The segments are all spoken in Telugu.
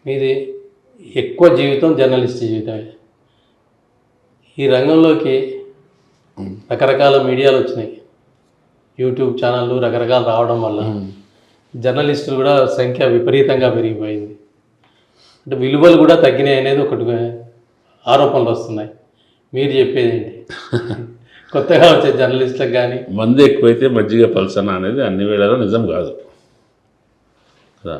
మీది ఎక్కువ జీవితం జర్నలిస్ట్ జీవితమే. ఈ రంగంలోకి రకరకాల మీడియాలు వచ్చినాయి, యూట్యూబ్ ఛానళ్ళు రకరకాలు రావడం వల్ల జర్నలిస్టులు కూడా సంఖ్య విపరీతంగా పెరిగిపోయింది. అంటే విలువలు కూడా తగ్గినాయి అనేది ఒకటి ఆరోపణలు వస్తున్నాయి. మీరు చెప్పేది ఏంటి? కొత్తగా వచ్చే జర్నలిస్టులకు కానీ మంది ఎక్కువైతే మజ్జిగ పల్సన అనేది అన్ని వేళలో నిజం కాదు కదా.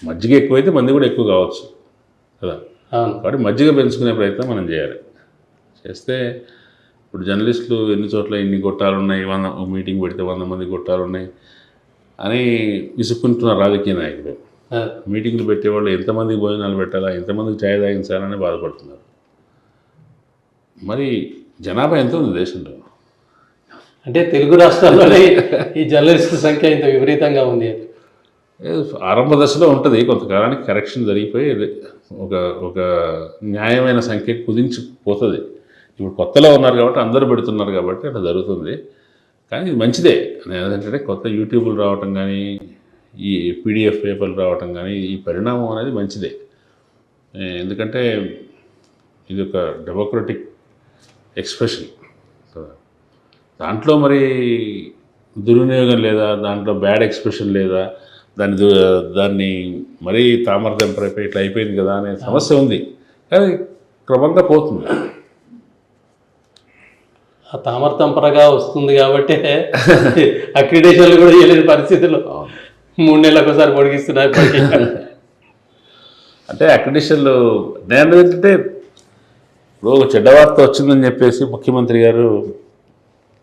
మజ్జిగ ఎక్కువైతే మంది కూడా ఎక్కువ కావచ్చు కదా. కాబట్టి మజ్జిగ పెంచుకునే ప్రయత్నం మనం చేయాలి. చేస్తే ఇప్పుడు జర్నలిస్టులు ఎన్ని చోట్ల ఇన్ని గొట్టాలు ఉన్నాయి, 100 మీటింగ్ పెడితే 100 మంది గొట్టాలు ఉన్నాయి అని విసుక్కుంటున్నారు రాజకీయ నాయకులు. మీటింగ్లు పెట్టేవాళ్ళు ఎంతమందికి భోజనాలు పెట్టాలా, ఎంతమందికి ఛాయ్ తాగించాలని బాధపడుతున్నారు. మరి జనాభా ఎంత ఉంది దేశంలో? అంటే తెలుగు రాష్ట్రాల్లోనే ఈ జర్నలిస్టు సంఖ్య ఇంత విపరీతంగా ఉంది. ఆరంభ దశలో ఉంటుంది, కొంతకాలానికి కరెక్షన్ జరిగిపోయి ఒక న్యాయమైన సంఖ్య కుదించిపోతుంది. ఇప్పుడు కొత్తలో ఉన్నారు కాబట్టి అందరూ పెడుతున్నారు కాబట్టి అట్లా జరుగుతుంది. కానీ ఇది మంచిదే. ఏంటంటే కొత్త యూట్యూబ్లు రావటం కానీ, ఈ పీడిఎఫ్ పేపర్లు రావటం కానీ, ఈ పరిణామం అనేది మంచిదే. ఎందుకంటే ఇది ఒక డెమోక్రటిక్ ఎక్స్ప్రెషన్. దాంట్లో మరి దుర్వినియోగం లేదా, దాంట్లో బ్యాడ్ ఎక్స్ప్రెషన్ లేదా, దాన్ని మరీ తామరదంపరైపోయి ఇట్లా అయిపోయింది కదా అనే సమస్య ఉంది. కానీ క్రమంగా పోతుంది. ఆ తామరతంపరగా వస్తుంది కాబట్టి అక్రిడేషన్లు కూడా చేయలేని పరిస్థితుల్లో 3 నెలలకు ఒకసారి పొడిగిస్తున్నారు. అంటే అక్రిడేషన్లు నేను ఏంటంటే ఇప్పుడు ఒక చెడ్డ వార్త వచ్చిందని చెప్పేసి ముఖ్యమంత్రి గారు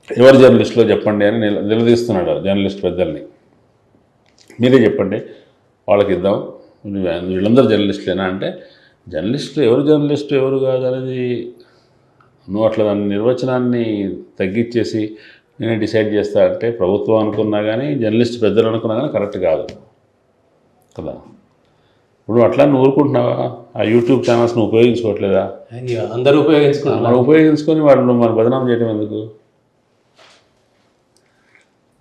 ఎవరు జర్నలిస్టులో చెప్పండి అని నిలదీస్తున్నాడు జర్నలిస్ట్ పెద్దల్ని. మీరే చెప్పండి, వాళ్ళకి ఇద్దాం, వీళ్ళందరూ జర్నలిస్టులేనా అంటే, జర్నలిస్టులు ఎవరు కాదు అనేది నువ్వు అట్లా దాని నిర్వచనాన్ని తగ్గించేసి నేనే డిసైడ్ చేస్తా అంటే ప్రభుత్వం అనుకున్నా కానీ జర్నలిస్ట్ పెద్దలు అనుకున్నా కానీ కరెక్ట్ కాదు కదా. ఇప్పుడు అట్లా నువ్వు ఊరుకుంటున్నావా? ఆ యూట్యూబ్ ఛానల్స్ను ఉపయోగించుకోవట్లేదా? అందరూ ఉపయోగించుకొని వాళ్ళు మన బదనాం చేయడం ఎందుకు?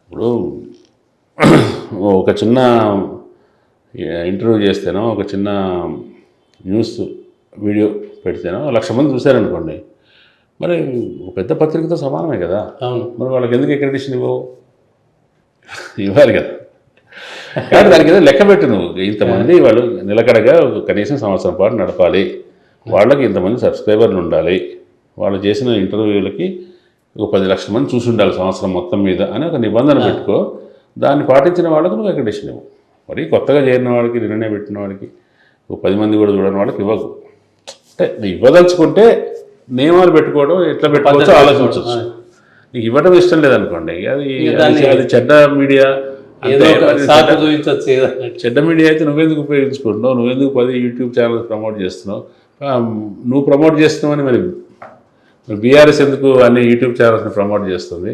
ఇప్పుడు ఒక చిన్న ఇంటర్వ్యూ చేస్తేనో, ఒక చిన్న న్యూస్ వీడియో పెడితేనో 1,00,000 మంది చూశారనుకోండి, మరి ఒక పెద్ద పత్రికతో సమానమే కదా. మరి వాళ్ళకి ఎందుకు అక్రిడిటేషన్ ఇవ్వాలి కదా. కానీ దానికి ఏదో లెక్క పెట్టు నువ్వు. ఇంతమంది వాళ్ళు నిలకడగా కనీసం సంవత్సరం పాటు నడపాలి, వాళ్ళకి ఇంతమంది సబ్స్క్రైబర్లు ఉండాలి, వాళ్ళు చేసిన ఇంటర్వ్యూలకి ఒక 10 లక్షల మంది చూసి ఉండాలి సంవత్సరం మొత్తం మీద అని ఒక నిబంధన పెట్టుకో. దాన్ని పాటించిన వాళ్ళకు నువ్వు అక్రిడిటేషన్ ఇవ్వు. మరి కొత్తగా చేరిన వాడికి, నిర్ణయం పెట్టిన వాడికి, ఒక 10 మంది కూడా చూడని వాళ్ళకి ఇవ్వకు. అంటే ఇవ్వదలుచుకుంటే నియమాలు పెట్టుకోవడం ఎట్లా పెట్టుకోవచ్చో ఆలోచించవచ్చు. నీకు ఇవ్వడం ఇష్టం లేదనుకోండి, అది చెడ్డ మీడియా. చెడ్డ మీడియా అయితే నువ్వెందుకు ఉపయోగించుకుంటున్నావు? నువ్వెందుకు 10 యూట్యూబ్ ఛానల్స్ ప్రమోట్ చేస్తున్నావు? నువ్వు ప్రమోట్ చేస్తున్నావని మరి బీఆర్ఎస్ ఎందుకు అన్ని యూట్యూబ్ ఛానల్స్ని ప్రమోట్ చేస్తుంది?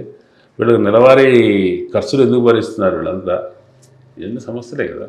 వీళ్ళకి నెలవారీ ఖర్చులు ఎందుకు భరిస్తున్నారు? వీళ్ళంతా ఎన్ని సమస్యలే కదా.